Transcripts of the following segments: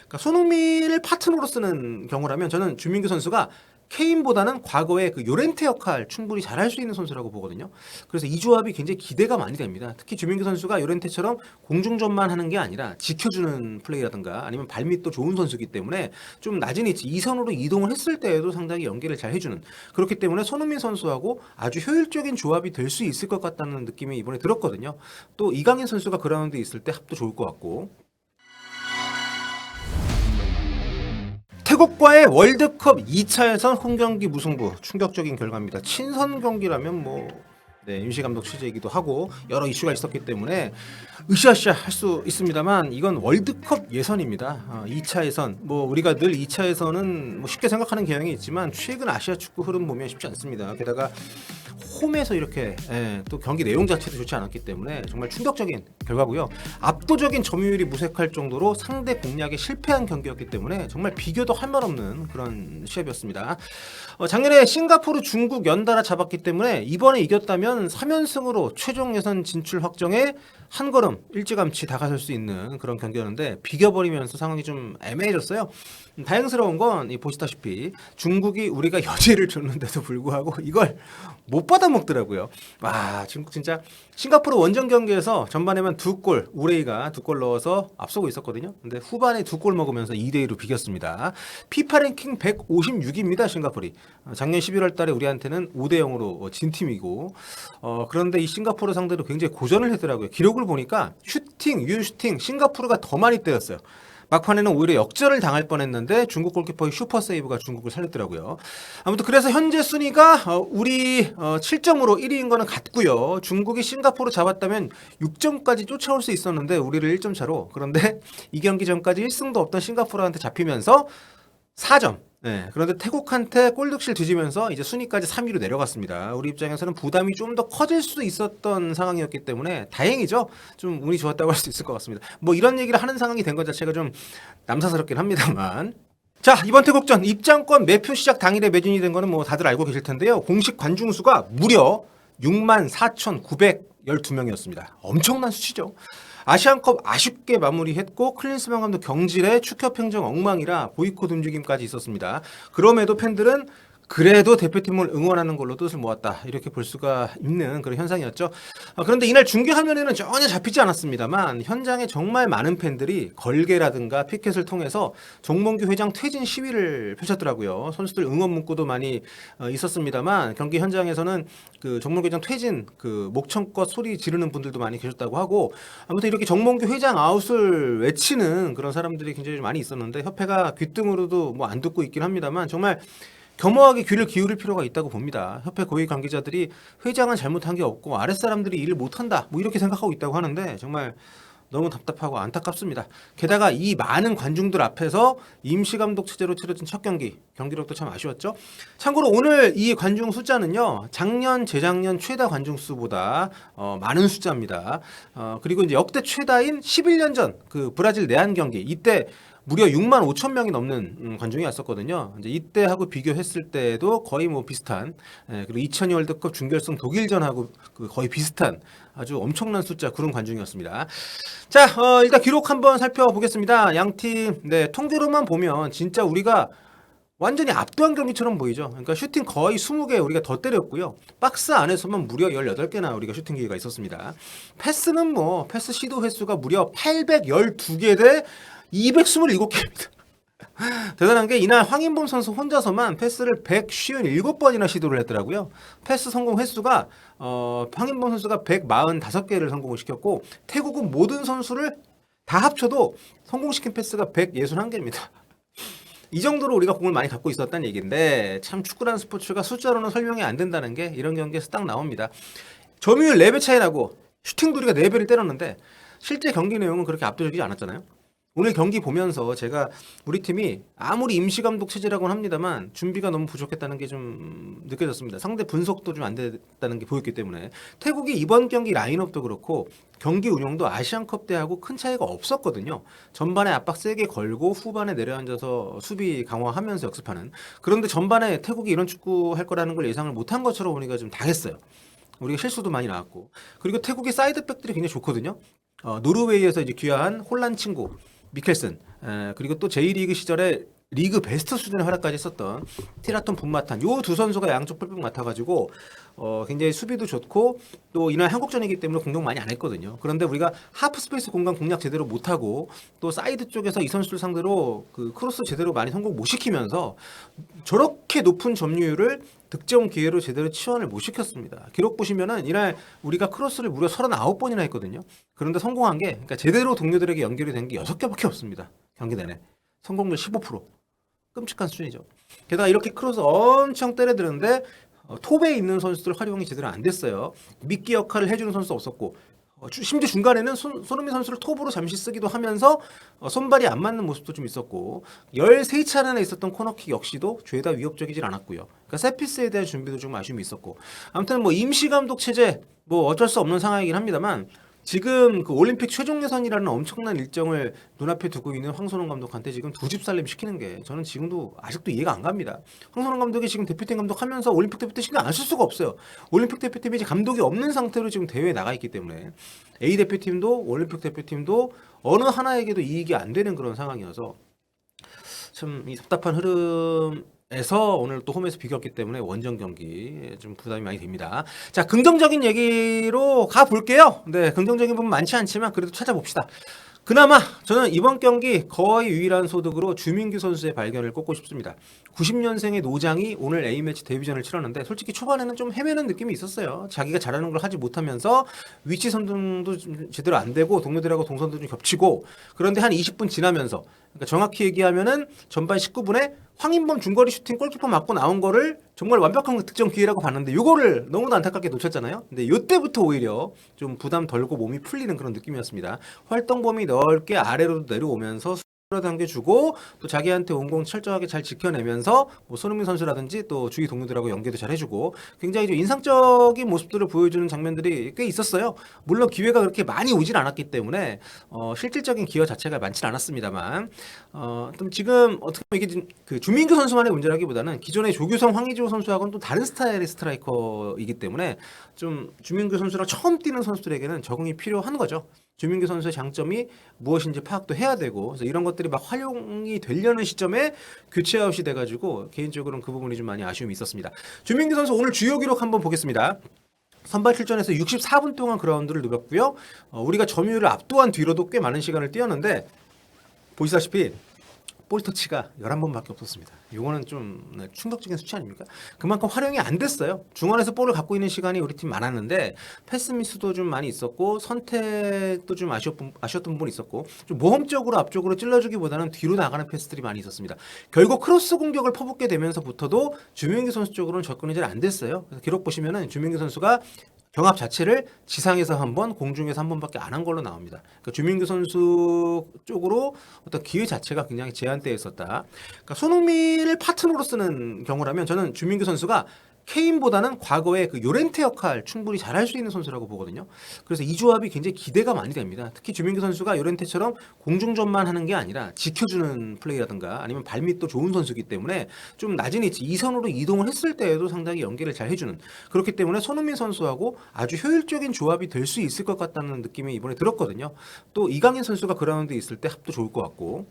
그러니까 손흥민을 파트너로 쓰는 경우라면 저는 주민규 선수가 케인보다는 과거에 그 요렌테 역할 충분히 잘할 수 있는 선수라고 보거든요. 그래서 이 조합이 굉장히 기대가 많이 됩니다. 특히 주민규 선수가 요렌테처럼 공중전만 하는 게 아니라 지켜주는 플레이라든가 아니면 발밑도 좋은 선수이기 때문에 좀 낮은 위치 이선으로 이동을 했을 때에도 상당히 연계를 잘 해주는, 그렇기 때문에 손흥민 선수하고 아주 효율적인 조합이 될 수 있을 것 같다는 느낌이 이번에 들었거든요. 또 이강인 선수가 그라운드에 있을 때 합도 좋을 것 같고. 태국과의 월드컵 2차 예선 홈경기 무승부, 충격적인 결과입니다. 친선 경기라면 임시 감독 취재이기도 하고 여러 이슈가 있었기 때문에 으쌰으쌰 할 수 있습니다만, 이건 월드컵 예선입니다. 2차 예선, 우리가 늘 2차 예선은 쉽게 생각하는 경향이 있지만 최근 아시아 축구 흐름 보면 쉽지 않습니다. 게다가 홈에서 이렇게 또 경기 내용 자체도 좋지 않았기 때문에 정말 충격적인 결과고요. 압도적인 점유율이 무색할 정도로 상대 공략에 실패한 경기였기 때문에 정말 비교도 할 말 없는 그런 시합이었습니다. 작년에 싱가포르, 중국 연달아 잡았기 때문에 이번에 이겼다면 3연승으로 최종 예선 진출 확정에 한 걸음 일찌감치 다가설 수 있는 그런 경기였는데 비겨버리면서 상황이 좀 애매해졌어요. 다행스러운 건 보시다시피 중국이 우리가 여지를 줬는데도 불구하고 이걸 못 받아먹더라고요. 와, 중국 진짜 싱가포르 원정 경기에서 전반에만 2골, 우레이가 2골 넣어서 앞서고 있었거든요. 근데 후반에 2골 먹으면서 2대2로 비겼습니다. 피파 랭킹 156입니다, 싱가포르이. 작년 11월 달에 우리한테는 5대0으로 진 팀이고, 그런데 이 싱가포르 상대로 굉장히 고전을 했더라고요. 기록을 보니까 슈팅, 유슈팅, 싱가포르가 더 많이 때렸어요. 막판에는 오히려 역전을 당할 뻔했는데 중국 골키퍼의 슈퍼 세이브가 중국을 살렸더라고요. 아무튼 그래서 현재 순위가 우리 7점으로 1위인 거는 같고요. 중국이 싱가포르 잡았다면 6점까지 쫓아올 수 있었는데 우리를 1점 차로. 그런데 이 경기 전까지 1승도 없던 싱가포르한테 잡히면서 4점. 네, 그런데 태국한테 골득실 뒤지면서 이제 순위까지 3위로 내려갔습니다. 우리 입장에서는 부담이 좀 더 커질 수도 있었던 상황이었기 때문에 다행이죠. 좀 운이 좋았다고 할 수 있을 것 같습니다. 이런 얘기를 하는 상황이 된 것 자체가 좀 남사스럽긴 합니다만. 자, 이번 태국전 입장권 매표 시작 당일에 매진이 된 거는 다들 알고 계실 텐데요. 공식 관중 수가 무려 64,912명이었습니다. 엄청난 수치죠. 아시안컵 아쉽게 마무리했고 클린스만 감독 경질에 축협 행정 엉망이라 보이콧 움직임까지 있었습니다. 그럼에도 팬들은 그래도 대표팀을 응원하는 걸로 뜻을 모았다, 이렇게 볼 수가 있는 그런 현상이었죠. 그런데 이날 중계 화면에는 전혀 잡히지 않았습니다만 현장에 정말 많은 팬들이 걸개라든가 피켓을 통해서 정몽규 회장 퇴진 시위를 펼쳤더라고요. 선수들 응원 문구도 많이 있었습니다만 경기 현장에서는 그 정몽규 회장 퇴진 목청껏 소리 지르는 분들도 많이 계셨다고 하고, 아무튼 이렇게 정몽규 회장 아웃을 외치는 그런 사람들이 굉장히 많이 있었는데 협회가 귀등으로도 안 듣고 있긴 합니다만 정말 겸허하게 귀를 기울일 필요가 있다고 봅니다. 협회 고위 관계자들이 회장은 잘못한 게 없고 아랫사람들이 일을 못한다 이렇게 생각하고 있다고 하는데 정말 너무 답답하고 안타깝습니다. 게다가 이 많은 관중들 앞에서 임시감독 체제로 치러진 첫 경기력도 참 아쉬웠죠. 참고로 오늘 이 관중 숫자는요, 작년, 재작년 최다 관중 수보다 많은 숫자입니다. 그리고 이제 역대 최다인 11년 전 그 브라질 내한 경기, 이때 무려 6만 5천 명이 넘는 관중이 왔었거든요. 이제 이때하고 비교했을 때도 거의 비슷한, 그리고 2002 월드컵 준결승 독일전하고 거의 비슷한 아주 엄청난 숫자 그런 관중이었습니다. 자, 일단 기록 한번 살펴보겠습니다. 양팀 통계로만 보면 진짜 우리가 완전히 압도한 경기처럼 보이죠. 그러니까 슈팅 거의 20개 우리가 더 때렸고요. 박스 안에서만 무려 18개나 우리가 슈팅 기회가 있었습니다. 패스는 패스 시도 횟수가 무려 812개 대 227개입니다. 대단한 게 이날 황인범 선수 혼자서만 패스를 157번이나 시도를 했더라고요. 패스 성공 횟수가 황인범 선수가 145개를 성공을 시켰고 태국은 모든 선수를 다 합쳐도 성공시킨 패스가 161개입니다. 이 정도로 우리가 공을 많이 갖고 있었다는 얘기인데, 참 축구라는 스포츠가 숫자로는 설명이 안 된다는 게 이런 경기에서 딱 나옵니다. 점유율 4배 차이 나고 슈팅도 우리가 4배를 때렸는데 실제 경기 내용은 그렇게 압도적이지 않았잖아요. 오늘 경기 보면서 제가 우리 팀이 아무리 임시감독 체제라고는 합니다만 준비가 너무 부족했다는 게 좀 느껴졌습니다. 상대 분석도 좀 안 됐다는 게 보였기 때문에. 태국이 이번 경기 라인업도 그렇고 경기 운영도 아시안컵 때하고 큰 차이가 없었거든요. 전반에 압박 세게 걸고 후반에 내려앉아서 수비 강화하면서 역습하는. 그런데 전반에 태국이 이런 축구 할 거라는 걸 예상을 못한 것처럼 우리가 좀 당했어요. 우리가 실수도 많이 나왔고, 그리고 태국의 사이드백들이 굉장히 좋거든요. 노르웨이에서 이제 귀화한 홀란 친구, 미켈슨, 그리고 또 J리그 시절에 리그 베스트 수준의 활약까지 했었던 티라톤 분마탄 요 두 선수가 양쪽 뿔뿔 맡아가지고 굉장히 수비도 좋고 또 이날 한국전이기 때문에 공격 많이 안 했거든요. 그런데 우리가 하프 스페이스 공간 공략 제대로 못하고 또 사이드 쪽에서 이 선수들 상대로 그 크로스 제대로 많이 성공 못 시키면서 저렇게 높은 점유율을 득점 기회로 제대로 치환을 못 시켰습니다. 기록 보시면은 이날 우리가 크로스를 무려 39번이나 했거든요. 그런데 성공한 게 그러니까 제대로 동료들에게 연결이 된 게 6개밖에 없습니다. 경기 내내. 성공률 15%. 끔찍한 수준이죠. 게다가 이렇게 크로스 엄청 때려드는데 톱에 있는 선수들 활용이 제대로 안 됐어요. 미끼 역할을 해주는 선수 없었고 심지어 중간에는 손흥민 선수를 톱으로 잠시 쓰기도 하면서 손발이 안 맞는 모습도 좀 있었고 13차례나 있었던 코너킥 역시도 죄다 위협적이질 않았고요. 그러니까 세피스에 대한 준비도 좀 아쉬움이 있었고 아무튼 뭐 임시감독 체제 뭐 어쩔 수 없는 상황이긴 합니다만 지금 그 올림픽 최종 예선이라는 엄청난 일정을 눈앞에 두고 있는 황선홍 감독한테 지금 두 집 살림 시키는 게 저는 지금도 아직도 이해가 안 갑니다. 황선홍 감독이 지금 대표팀 감독하면서 올림픽 대표팀 신경 안 쓸 수가 없어요. 올림픽 대표팀이 이제 감독이 없는 상태로 지금 대회에 나가 있기 때문에 A 대표팀도 올림픽 대표팀도 어느 하나에게도 이익이 안 되는 그런 상황이어서 참 이 답답한 흐름에서 오늘 또 홈에서 비겼기 때문에 원정 경기 좀 부담이 많이 됩니다. 자, 긍정적인 얘기로 가볼게요. 네, 긍정적인 부분 많지 않지만 그래도 찾아봅시다. 그나마 저는 이번 경기 거의 유일한 소득으로 주민규 선수의 발견을 꼽고 싶습니다. 90년생의 노장이 오늘 A매치 데뷔전을 치렀는데 솔직히 초반에는 좀 헤매는 느낌이 있었어요. 자기가 잘하는 걸 하지 못하면서 위치 선정도 좀 제대로 안 되고 동료들하고 동선도 좀 겹치고 그런데 한 20분 지나면서 그러니까 정확히 얘기하면은 전반 19분에 황인범 중거리 슈팅 골키퍼 맞고 나온 거를 정말 완벽한 득점 기회라고 봤는데 요거를 너무도 안타깝게 놓쳤잖아요. 근데 요때부터 오히려 좀 부담 덜고 몸이 풀리는 그런 느낌이었습니다. 활동 범위 넓게 아래로 내려오면서 끌어당겨주고 또 자기한테 온 공 철저하게 잘 지켜내면서 뭐 손흥민 선수라든지 또 주위 동료들하고 연계도 잘 해주고 굉장히 좀 인상적인 모습들을 보여주는 장면들이 꽤 있었어요. 물론 기회가 그렇게 많이 오진 않았기 때문에 실질적인 기회 자체가 많지는 않았습니다만 좀 지금 어떻게 보면 이게 그 주민규 선수만의 문제라기보다는 기존의 조규성, 황의조 선수하고는 또 다른 스타일의 스트라이커이기 때문에 좀 주민규 선수랑 처음 뛰는 선수들에게는 적응이 필요한 거죠. 주민규 선수의 장점이 무엇인지 파악도 해야 되고 그래서 이런 것들이 막 활용이 되려는 시점에 교체 아웃이 돼가지고 개인적으로는 그 부분이 좀 많이 아쉬움이 있었습니다. 주민규 선수 오늘 주요 기록 한번 보겠습니다. 선발 출전해서 64분 동안 그라운드를 누볐고요. 우리가 점유율을 압도한 뒤로도 꽤 많은 시간을 뛰었는데 보시다시피 볼 터치가 11번밖에 없었습니다. 이거는 좀 충격적인 수치 아닙니까? 그만큼 활용이 안 됐어요. 중원에서 볼을 갖고 있는 시간이 우리 팀 많았는데 패스 미스도 좀 많이 있었고 선택도 좀 아쉬웠던 부분이 있었고 좀 모험적으로 앞쪽으로 찔러주기보다는 뒤로 나가는 패스들이 많이 있었습니다. 결국 크로스 공격을 퍼붓게 되면서부터도 주민규 선수 쪽으로는 접근이 잘 안 됐어요. 그래서 기록 보시면은 주민규 선수가 경합 자체를 지상에서 한 번, 공중에서 한 번밖에 안 한 걸로 나옵니다. 그러니까 주민규 선수 쪽으로 어떤 기회 자체가 굉장히 제한되어 있었다. 그러니까 손흥민을 파트너로 쓰는 경우라면 저는 주민규 선수가 케인보다는 과거에 그 요렌테 역할 충분히 잘할 수 있는 선수라고 보거든요. 그래서 이 조합이 굉장히 기대가 많이 됩니다. 특히 주민규 선수가 요렌테처럼 공중전만 하는 게 아니라 지켜주는 플레이라든가 아니면 발밑도 좋은 선수이기 때문에 좀 낮은 위치 2선으로 이동을 했을 때에도 상당히 연계를 잘 해주는 그렇기 때문에 손흥민 선수하고 아주 효율적인 조합이 될 수 있을 것 같다는 느낌이 이번에 들었거든요. 또 이강인 선수가 그라운드에 있을 때 합도 좋을 것 같고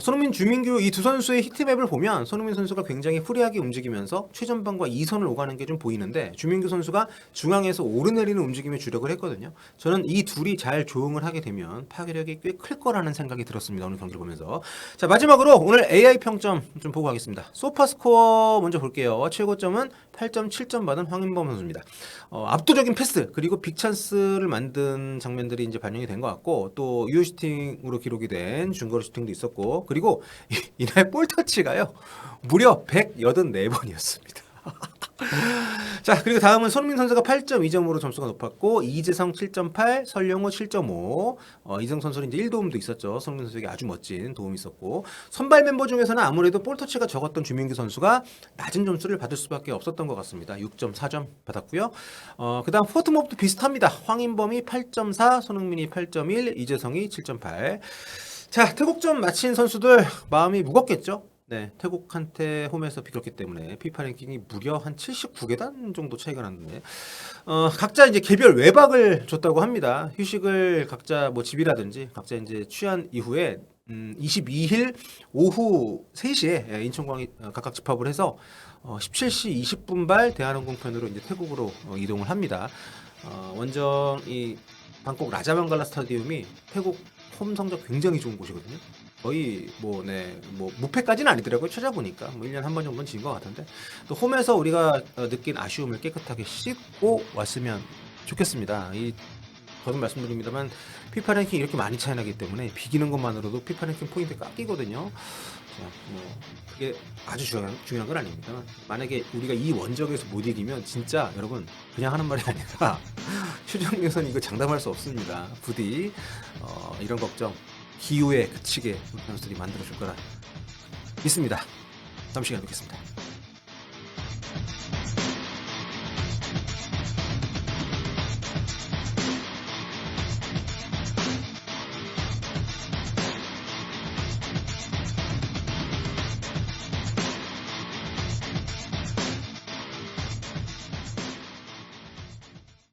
손흥민, 주민규 이 두 선수의 히트맵을 보면 손흥민 선수가 굉장히 프리하게 움직이면서 최전방과 2선을 오가는 게 좀 보이는데 주민규 선수가 중앙에서 오르내리는 움직임에 주력을 했거든요. 저는 이 둘이 잘 조응을 하게 되면 파괴력이 꽤 클 거라는 생각이 들었습니다. 오늘 경기를 보면서. 자, 마지막으로 오늘 AI 평점 좀 보고 가겠습니다. 소파스코어 먼저 볼게요. 최고점은 8.7점 받은 황인범 선수입니다. 압도적인 패스 그리고 빅찬스를 만든 장면들이 이제 반영이 된 것 같고 또 유효 슈팅으로 기록이 된 중거리 슈팅도 있었고 그리고 이날 볼 터치가요 무려 184번이었습니다. 자, 그리고 다음은 손흥민 선수가 8.2점으로 점수가 높았고 이재성 7.8, 설영호 7.5, 이정 선수는 이제 1도움도 있었죠. 손흥민 선수에게 아주 멋진 도움이 있었고 선발 멤버 중에서는 아무래도 볼 터치가 적었던 주민규 선수가 낮은 점수를 받을 수밖에 없었던 것 같습니다. 6.4점 받았고요. 그다음 포트몹도 비슷합니다. 황인범이 8.4, 손흥민이 8.1, 이재성이 7.8. 자, 태국전 마친 선수들 마음이 무겁겠죠. 네, 태국한테 홈에서 비겼기 때문에 피파 랭킹이 무려 한 79계단 정도 차이가 났는데 각자 이제 개별 외박을 줬다고 합니다. 휴식을 각자 뭐 집이라든지 각자 이제 취한 이후에 22일 오후 3시에 인천공항에 각각 집합을 해서 17시 20분 발 대한항공편으로 이제 태국으로 이동을 합니다. 원정이 방콕 라자망갈라 스타디움이 태국 홈 성적 굉장히 좋은 곳이거든요. 거의 뭐 무패까지는 아니더라고요. 찾아보니까 뭐 1년 한 번 정도는 진 것 같은데 또 홈에서 우리가 느낀 아쉬움을 깨끗하게 씻고 왔으면 좋겠습니다. 이 거듭 말씀드립니다만 피파 랭킹 이렇게 많이 차이 나기 때문에 비기는 것만으로도 피파 랭킹 포인트 깎이거든요. 자, 뭐 그게 아주 중요한 건 아닙니다. 만약에 우리가 이 원정에서 못 이기면 진짜 여러분 그냥 하는 말이 아니라 최종 예선 이거 장담할 수 없습니다. 부디 이런 걱정 기후에 그치게 우리 선수들이 만들어줄 거라 믿습니다. 다음 시간에 뵙겠습니다.